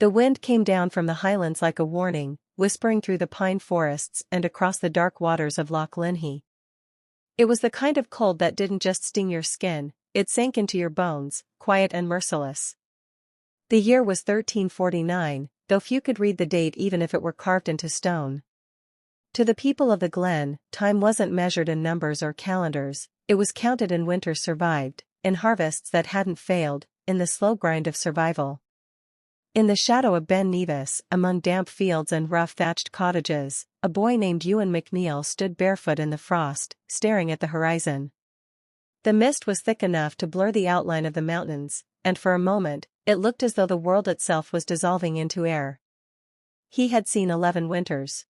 The wind came down from the highlands like a warning, whispering through the pine forests and across the dark waters of Loch Linhey. It was the kind of cold that didn't just sting your skin, it sank into your bones, quiet and merciless. The year was 1349, though few could read the date even if it were carved into stone. To the people of the glen, time wasn't measured in numbers or calendars, it was counted in winters survived, in harvests that hadn't failed, in the slow grind of survival. In the shadow of Ben Nevis, among damp fields and rough thatched cottages, a boy named Ewan MacNeil stood barefoot in the frost, staring at the horizon. The mist was thick enough to blur the outline of the mountains, and for a moment, it looked as though the world itself was dissolving into air. He had seen 11 winters.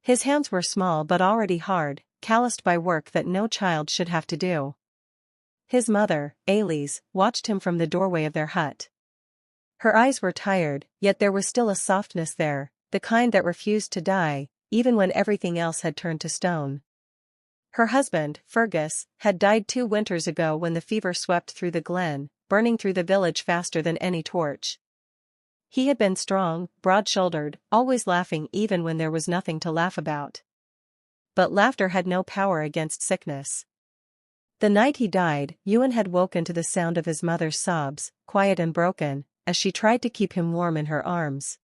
His hands were small but already hard, calloused by work that no child should have to do. His mother, Ailís, watched him from the doorway of their hut. Her eyes were tired, yet there was still a softness there, the kind that refused to die, even when everything else had turned to stone. Her husband, Fergus, had died 2 winters ago when the fever swept through the glen, burning through the village faster than any torch. He had been strong, broad-shouldered, always laughing even when there was nothing to laugh about. But laughter had no power against sickness. The night he died, Ewan had woken to the sound of his mother's sobs, quiet and broken, as she tried to keep him warm in her arms.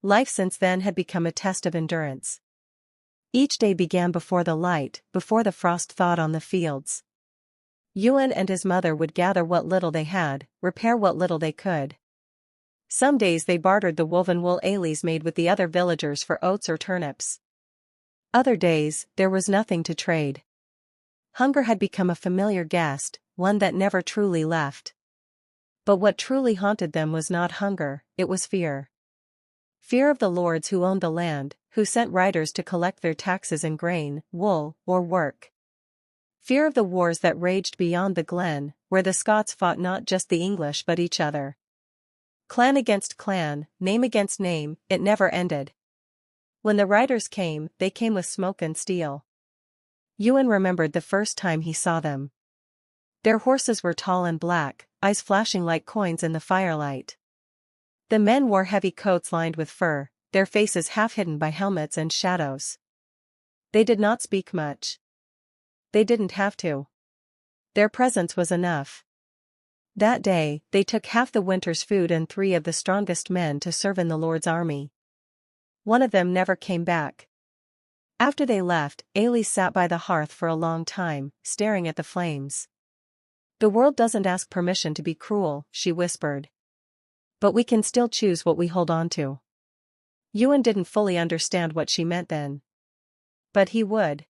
Life since then had become a test of endurance. Each day began before the light, before the frost thawed on the fields. Ewan and his mother would gather what little they had, repair what little they could. Some days they bartered the woven wool Ailís made with the other villagers for oats or turnips. Other days, there was nothing to trade. Hunger had become a familiar guest, one that never truly left. But what truly haunted them was not hunger, it was fear. Fear of the lords who owned the land, who sent riders to collect their taxes in grain, wool, or work. Fear of the wars that raged beyond the glen, where the Scots fought not just the English but each other. Clan against clan, name against name, it never ended. When the riders came, they came with smoke and steel. Ewan remembered the first time he saw them. Their horses were tall and black, eyes flashing like coins in the firelight. The men wore heavy coats lined with fur, their faces half hidden by helmets and shadows. They did not speak much. They didn't have to. Their presence was enough. That day, they took half the winter's food and 3 of the strongest men to serve in the Lord's army. One of them never came back. After they left, Ailís sat by the hearth for a long time, staring at the flames. "The world doesn't ask permission to be cruel," she whispered. "But we can still choose what we hold on to." Ewan didn't fully understand what she meant then. But he would.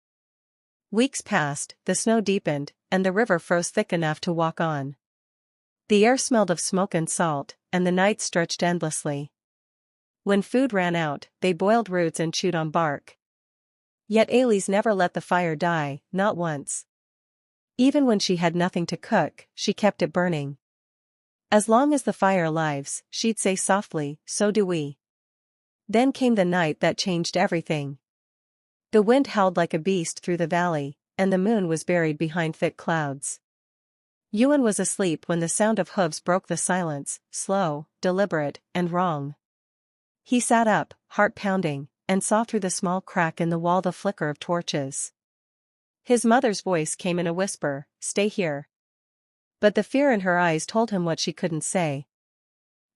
Weeks passed, the snow deepened, and the river froze thick enough to walk on. The air smelled of smoke and salt, and the night stretched endlessly. When food ran out, they boiled roots and chewed on bark. Yet Ailís never let the fire die, not once. Even when she had nothing to cook, she kept it burning. "As long as the fire lives," she'd say softly, "so do we." Then came the night that changed everything. The wind howled like a beast through the valley, and the moon was buried behind thick clouds. Ewan was asleep when the sound of hooves broke the silence, slow, deliberate, and wrong. He sat up, heart pounding, and saw through the small crack in the wall the flicker of torches. His mother's voice came in a whisper, "Stay here." But the fear in her eyes told him what she couldn't say.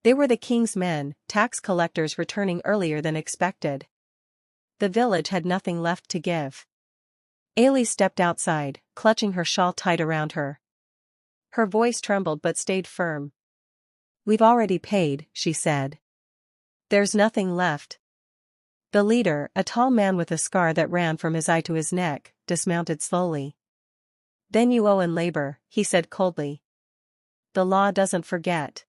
They were the king's men, tax collectors returning earlier than expected. The village had nothing left to give. Ailís stepped outside, clutching her shawl tight around her. Her voice trembled but stayed firm. "We've already paid," she said. "There's nothing left." The leader, a tall man with a scar that ran from his eye to his neck, dismounted slowly. "Then you owe in labor," he said coldly. "The law doesn't forget."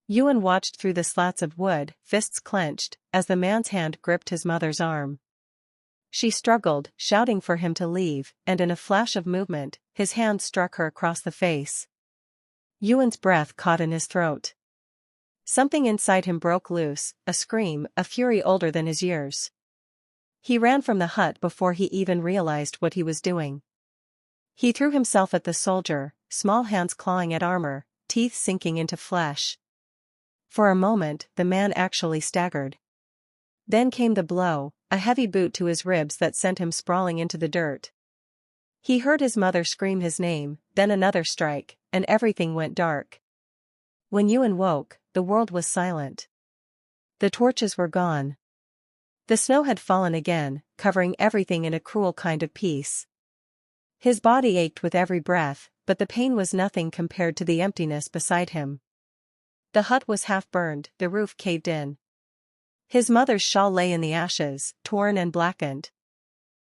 Ewan watched through the slats of wood, fists clenched, as the man's hand gripped his mother's arm. She struggled, shouting for him to leave, and in a flash of movement, his hand struck her across the face. Ewan's breath caught in his throat. Something inside him broke loose, a scream, a fury older than his years. He ran from the hut before he even realized what he was doing. He threw himself at the soldier, small hands clawing at armor, teeth sinking into flesh. For a moment, the man actually staggered. Then came the blow, a heavy boot to his ribs that sent him sprawling into the dirt. He heard his mother scream his name, then another strike, and everything went dark. When Ewan woke, the world was silent. The torches were gone. The snow had fallen again, covering everything in a cruel kind of peace. His body ached with every breath, but the pain was nothing compared to the emptiness beside him. The hut was half burned, the roof caved in. His mother's shawl lay in the ashes, torn and blackened.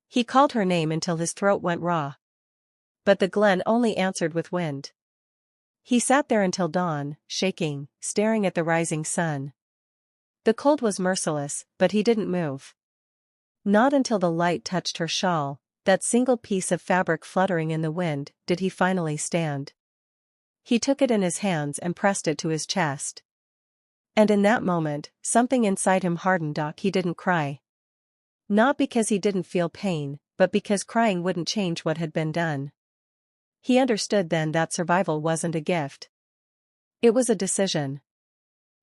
He called her name until his throat went raw. But the glen only answered with wind. He sat there until dawn, shaking, staring at the rising sun. The cold was merciless, but he didn't move. Not until the light touched her shawl, that single piece of fabric fluttering in the wind, did he finally stand. He took it in his hands and pressed it to his chest. And in that moment, something inside him hardened. He didn't cry. Not because he didn't feel pain, but because crying wouldn't change what had been done. He understood then that survival wasn't a gift. It was a decision.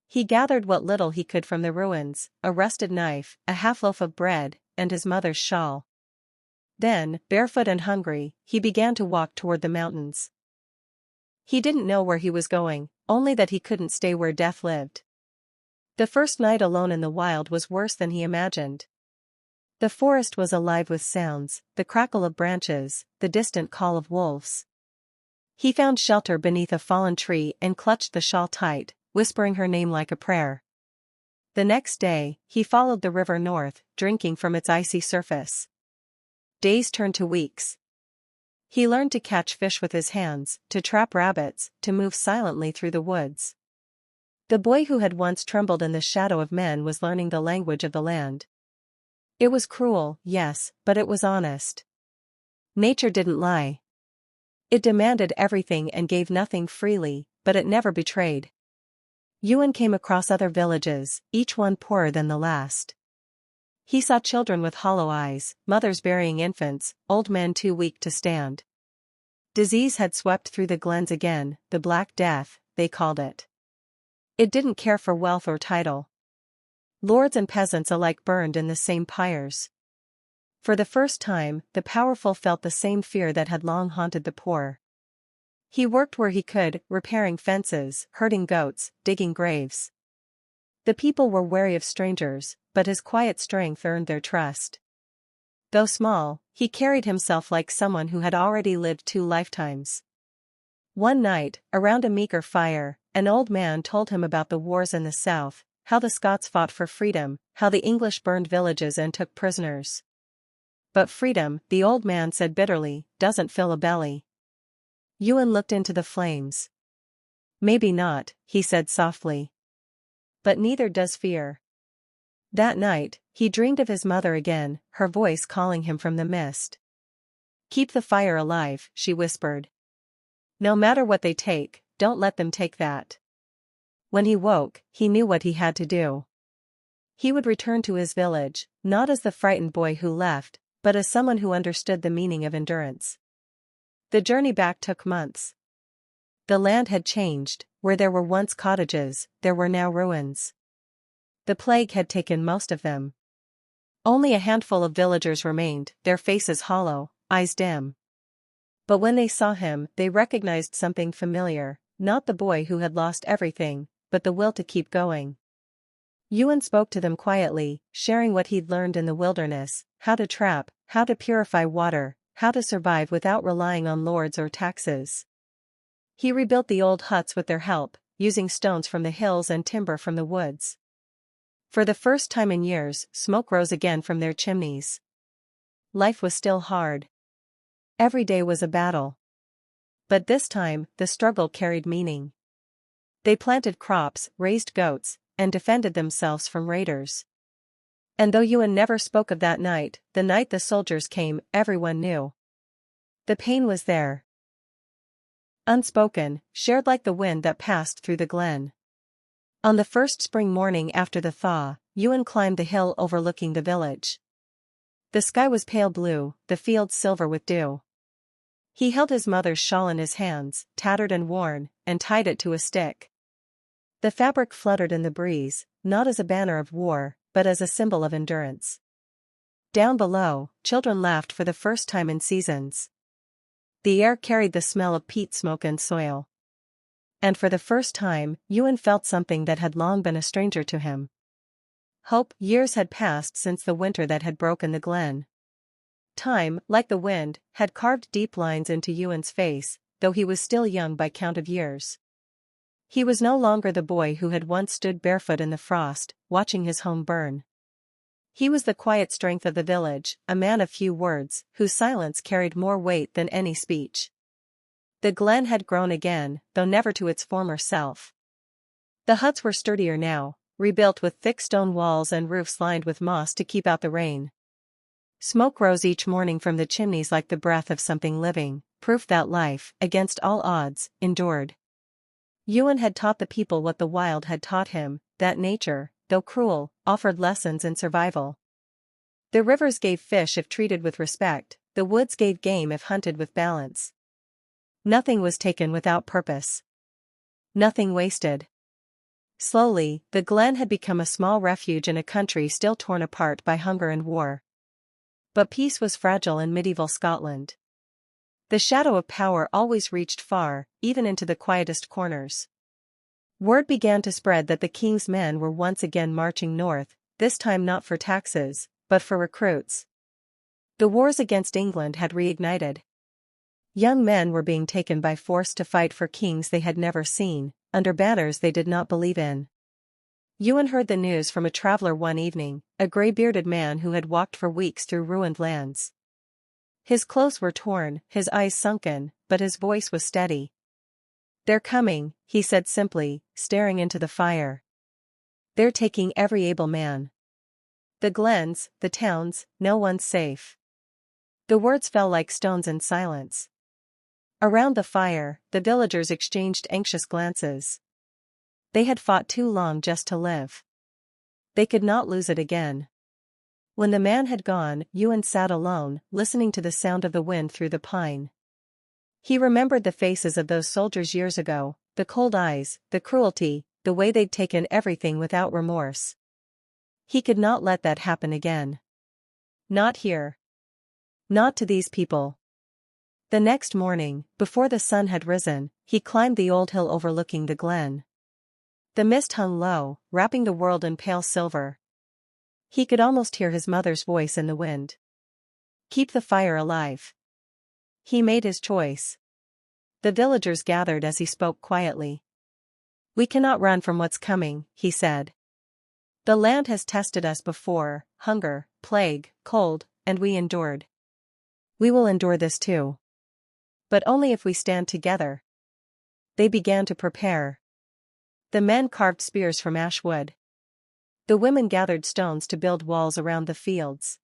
He gathered what little he could from the ruins, a rusted knife, a half-loaf of bread, and his mother's shawl. Then, barefoot and hungry, he began to walk toward the mountains. He didn't know where he was going, only that he couldn't stay where death lived. The first night alone in the wild was worse than he imagined. The forest was alive with sounds, the crackle of branches, the distant call of wolves. He found shelter beneath a fallen tree and clutched the shawl tight, whispering her name like a prayer. The next day, he followed the river north, drinking from its icy surface. Days turned to weeks. He learned to catch fish with his hands, to trap rabbits, to move silently through the woods. The boy who had once trembled in the shadow of men was learning the language of the land. It was cruel, yes, but it was honest. Nature didn't lie. It demanded everything and gave nothing freely, but it never betrayed. Ewan came across other villages, each one poorer than the last. He saw children with hollow eyes, mothers burying infants, old men too weak to stand. Disease had swept through the glens again, the Black Death, they called it. It didn't care for wealth or title. Lords and peasants alike burned in the same pyres. For the first time, the powerful felt the same fear that had long haunted the poor. He worked where he could, repairing fences, herding goats, digging graves. The people were wary of strangers, but his quiet strength earned their trust. Though small, he carried himself like someone who had already lived 2 lifetimes. One night, around a meager fire, an old man told him about the wars in the south, how the Scots fought for freedom, how the English burned villages and took prisoners. But freedom, the old man said bitterly, doesn't fill a belly. Ewan looked into the flames. Maybe not, he said softly. But neither does fear. That night, he dreamed of his mother again, her voice calling him from the mist. Keep the fire alive, she whispered. No matter what they take, don't let them take that. When he woke, he knew what he had to do. He would return to his village, not as the frightened boy who left, but as someone who understood the meaning of endurance. The journey back took months. The land had changed, where there were once cottages, there were now ruins. The plague had taken most of them. Only a handful of villagers remained, their faces hollow, eyes dim. But when they saw him, they recognized something familiar, not the boy who had lost everything, but the will to keep going. Ewan spoke to them quietly, sharing what he'd learned in the wilderness, how to trap, how to purify water, how to survive without relying on lords or taxes. He rebuilt the old huts with their help, using stones from the hills and timber from the woods. For the first time in years, smoke rose again from their chimneys. Life was still hard. Every day was a battle. But this time, the struggle carried meaning. They planted crops, raised goats, and defended themselves from raiders. And though Ewan never spoke of that night, the night the soldiers came, everyone knew. The pain was there. Unspoken, shared like the wind that passed through the glen. On the first spring morning after the thaw, Ewan climbed the hill overlooking the village. The sky was pale blue, the fields silver with dew. He held his mother's shawl in his hands, tattered and worn, and tied it to a stick. The fabric fluttered in the breeze, not as a banner of war, but as a symbol of endurance. Down below, children laughed for the first time in seasons. The air carried the smell of peat smoke and soil. And for the first time, Ewan felt something that had long been a stranger to him. Hope. Years had passed since the winter that had broken the glen. Time, like the wind, had carved deep lines into Ewan's face, though he was still young by count of years. He was no longer the boy who had once stood barefoot in the frost, watching his home burn. He was the quiet strength of the village, a man of few words, whose silence carried more weight than any speech. The glen had grown again, though never to its former self. The huts were sturdier now, rebuilt with thick stone walls and roofs lined with moss to keep out the rain. Smoke rose each morning from the chimneys like the breath of something living, proof that life, against all odds, endured. Ewan had taught the people what the wild had taught him, that nature, though cruel, offered lessons in survival. The rivers gave fish if treated with respect, the woods gave game if hunted with balance. Nothing was taken without purpose. Nothing wasted. Slowly, the glen had become a small refuge in a country still torn apart by hunger and war. But peace was fragile in medieval Scotland. The shadow of power always reached far, even into the quietest corners. Word began to spread that the king's men were once again marching north, this time not for taxes, but for recruits. The wars against England had reignited. Young men were being taken by force to fight for kings they had never seen, under banners they did not believe in. Ewan heard the news from a traveler one evening, a grey-bearded man who had walked for weeks through ruined lands. His clothes were torn, his eyes sunken, but his voice was steady. "They're coming," he said simply, staring into the fire. "They're taking every able man. The glens, the towns, no one's safe." The words fell like stones in silence. Around the fire, the villagers exchanged anxious glances. They had fought too long just to live. They could not lose it again. When the man had gone, Ewan sat alone, listening to the sound of the wind through the pine. He remembered the faces of those soldiers years ago, the cold eyes, the cruelty, the way they'd taken everything without remorse. He could not let that happen again. Not here. Not to these people. The next morning, before the sun had risen, he climbed the old hill overlooking the glen. The mist hung low, wrapping the world in pale silver. He could almost hear his mother's voice in the wind. Keep the fire alive. He made his choice. The villagers gathered as he spoke quietly. "We cannot run from what's coming," he said. "The land has tested us before, hunger, plague, cold, and we endured. We will endure this too. But only if we stand together." They began to prepare. The men carved spears from ash wood. The women gathered stones to build walls around the fields.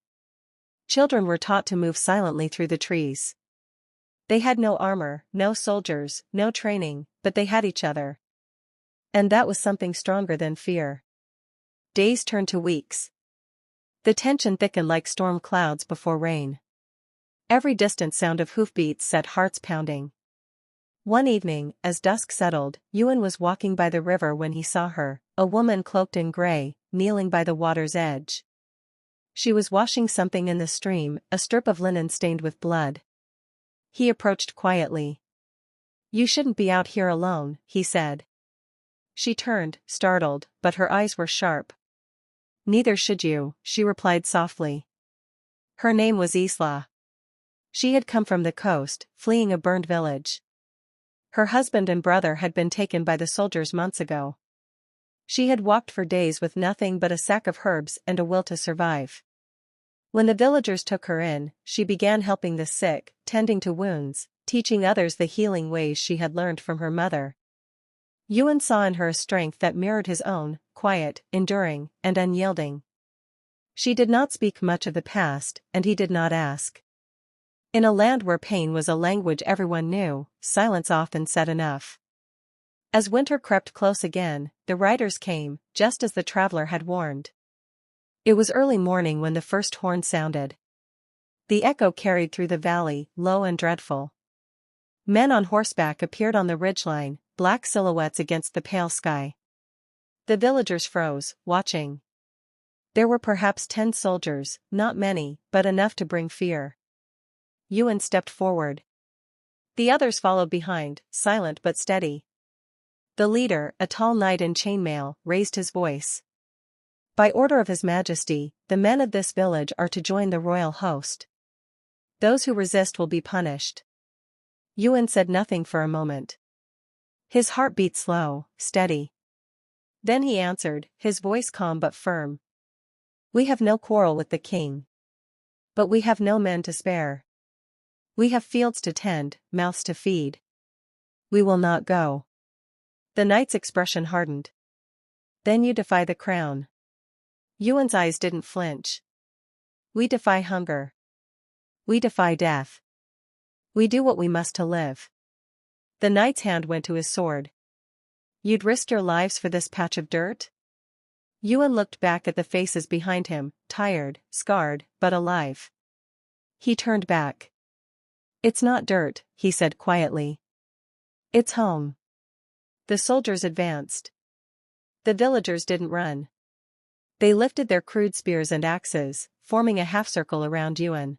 Children were taught to move silently through the trees. They had no armor, no soldiers, no training, but they had each other. And that was something stronger than fear. Days turned to weeks. The tension thickened like storm clouds before rain. Every distant sound of hoofbeats set hearts pounding. One evening, as dusk settled, Ewan was walking by the river when he saw her, a woman cloaked in grey, kneeling by the water's edge. She was washing something in the stream, a strip of linen stained with blood. He approached quietly. "You shouldn't be out here alone," he said. She turned, startled, but her eyes were sharp. "Neither should you," she replied softly. Her name was Isla. She had come from the coast, fleeing a burned village. Her husband and brother had been taken by the soldiers months ago. She had walked for days with nothing but a sack of herbs and a will to survive. When the villagers took her in, she began helping the sick, tending to wounds, teaching others the healing ways she had learned from her mother. Ewan saw in her a strength that mirrored his own, quiet, enduring, and unyielding. She did not speak much of the past, and he did not ask. In a land where pain was a language everyone knew, silence often said enough. As winter crept close again, the riders came, just as the traveler had warned. It was early morning when the first horn sounded. The echo carried through the valley, low and dreadful. Men on horseback appeared on the ridgeline, black silhouettes against the pale sky. The villagers froze, watching. There were perhaps 10 soldiers, not many, but enough to bring fear. Ewan stepped forward. The others followed behind, silent but steady. The leader, a tall knight in chainmail, raised his voice. By order of His Majesty, the men of this village are to join the royal host. Those who resist will be punished. Ewan said nothing for a moment. His heart beat slow, steady. Then he answered, his voice calm but firm. We have no quarrel with the king. But we have no men to spare. We have fields to tend, mouths to feed. We will not go. The knight's expression hardened. Then you defy the crown. Ewan's eyes didn't flinch. We defy hunger. We defy death. We do what we must to live. The knight's hand went to his sword. You'd risk your lives for this patch of dirt? Ewan looked back at the faces behind him, tired, scarred, but alive. He turned back. It's not dirt, he said quietly. It's home. The soldiers advanced. The villagers didn't run. They lifted their crude spears and axes, forming a half-circle around Ewan.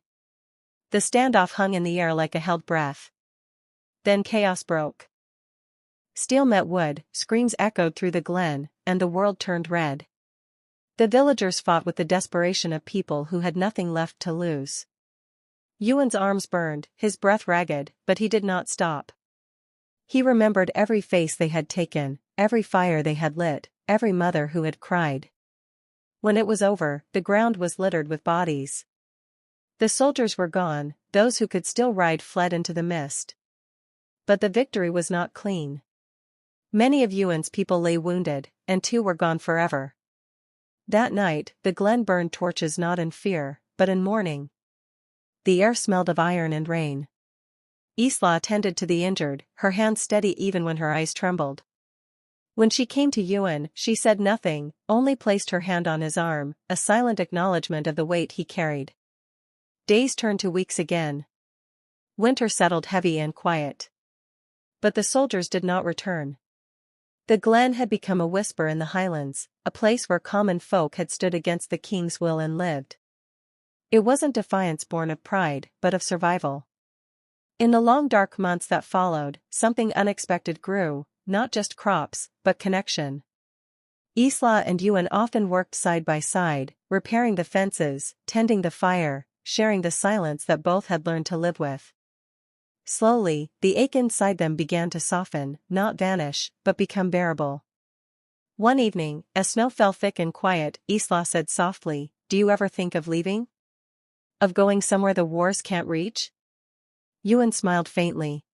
The standoff hung in the air like a held breath. Then chaos broke. Steel met wood, screams echoed through the glen, and the world turned red. The villagers fought with the desperation of people who had nothing left to lose. Ewan's arms burned, his breath ragged, but he did not stop. He remembered every face they had taken, every fire they had lit, every mother who had cried. When it was over, the ground was littered with bodies. The soldiers were gone, those who could still ride fled into the mist. But the victory was not clean. Many of Ewan's people lay wounded, and 2 were gone forever. That night, the glen burned torches not in fear, but in mourning. The air smelled of iron and rain. Isla tended to the injured, her hands steady even when her eyes trembled. When she came to Ewan, she said nothing, only placed her hand on his arm, a silent acknowledgement of the weight he carried. Days turned to weeks again. Winter settled heavy and quiet. But the soldiers did not return. The glen had become a whisper in the Highlands, a place where common folk had stood against the king's will and lived. It wasn't defiance born of pride, but of survival. In the long dark months that followed, something unexpected grew, not just crops, but connection. Isla and Ewan often worked side by side, repairing the fences, tending the fire, sharing the silence that both had learned to live with. Slowly, the ache inside them began to soften, not vanish, but become bearable. One evening, as snow fell thick and quiet, Isla said softly, "Do you ever think of leaving? Of going somewhere the wars can't reach?" Ewan smiled faintly.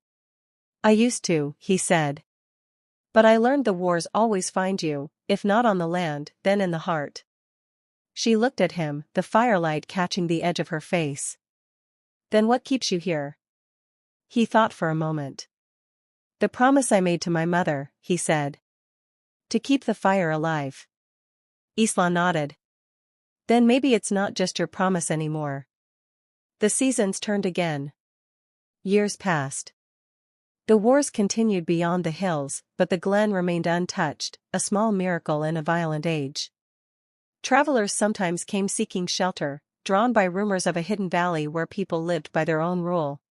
"I used to," he said. "But I learned the wars always find you, if not on the land, then in the heart." She looked at him, the firelight catching the edge of her face. "Then what keeps you here?" He thought for a moment. "The promise I made to my mother," he said. "To keep the fire alive." Isla nodded. "Then maybe it's not just your promise anymore." The seasons turned again. Years passed. The wars continued beyond the hills, but the glen remained untouched, a small miracle in a violent age. Travelers sometimes came seeking shelter, drawn by rumors of a hidden valley where people lived by their own rule.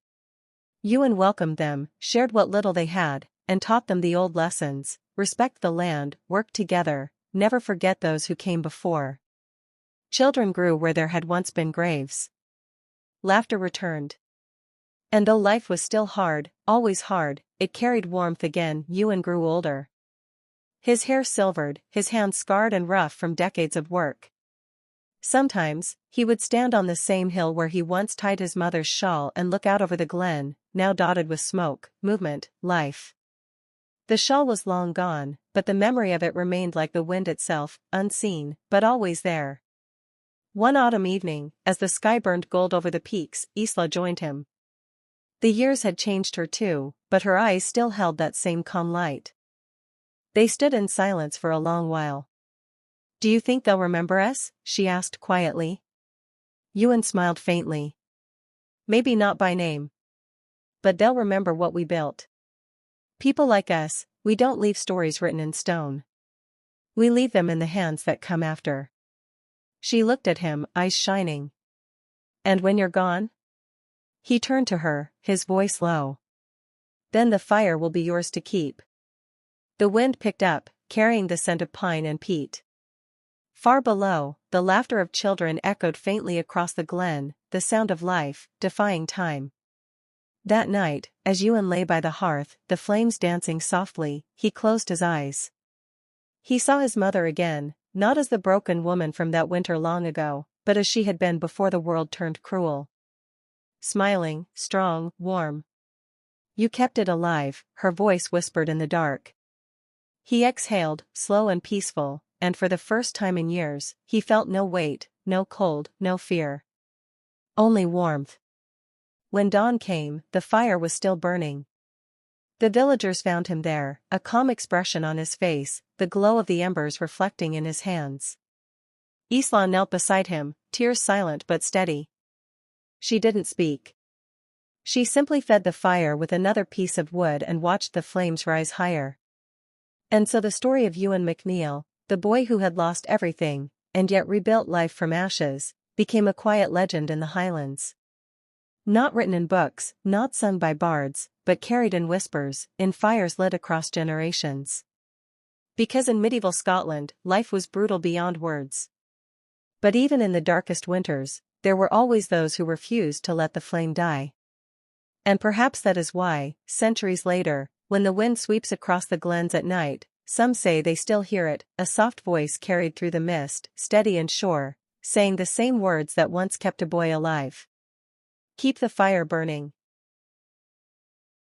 Ewan welcomed them, shared what little they had, and taught them the old lessons: respect the land, work together, never forget those who came before. Children grew where there had once been graves. Laughter returned. And though life was still hard, always hard, it carried warmth again. Ewan grew older. His hair silvered, his hands scarred and rough from decades of work. Sometimes, he would stand on the same hill where he once tied his mother's shawl and look out over the glen, now dotted with smoke, movement, life. The shawl was long gone, but the memory of it remained like the wind itself, unseen, but always there. One autumn evening, as the sky burned gold over the peaks, Isla joined him. The years had changed her too, but her eyes still held that same calm light. They stood in silence for a long while. "Do you think they'll remember us?" she asked quietly. Ewan smiled faintly. "Maybe not by name. But they'll remember what we built. People like us, we don't leave stories written in stone." We leave them in the hands that come after. She looked at him, eyes shining. And when you're gone? He turned to her, his voice low. Then the fire will be yours to keep. The wind picked up, carrying the scent of pine and peat. Far below, the laughter of children echoed faintly across the glen, the sound of life, defying time. That night, as Ewan lay by the hearth, the flames dancing softly, he closed his eyes. He saw his mother again, not as the broken woman from that winter long ago, but as she had been before the world turned cruel. Smiling, strong, warm. You kept it alive, her voice whispered in the dark. He exhaled, slow and peaceful, and for the first time in years, he felt no weight, no cold, no fear. Only warmth. When dawn came, the fire was still burning. The villagers found him there, a calm expression on his face, the glow of the embers reflecting in his hands. Isla knelt beside him, tears silent but steady. She didn't speak. She simply fed the fire with another piece of wood and watched the flames rise higher. And so the story of Ewan MacNeil, the boy who had lost everything, and yet rebuilt life from ashes, became a quiet legend in the Highlands. Not written in books, not sung by bards, but carried in whispers, in fires lit across generations. Because in medieval Scotland, life was brutal beyond words. But even in the darkest winters, there were always those who refused to let the flame die. And perhaps that is why, centuries later, when the wind sweeps across the glens at night, some say they still hear it, a soft voice carried through the mist, steady and sure, saying the same words that once kept a boy alive. Keep the fire burning.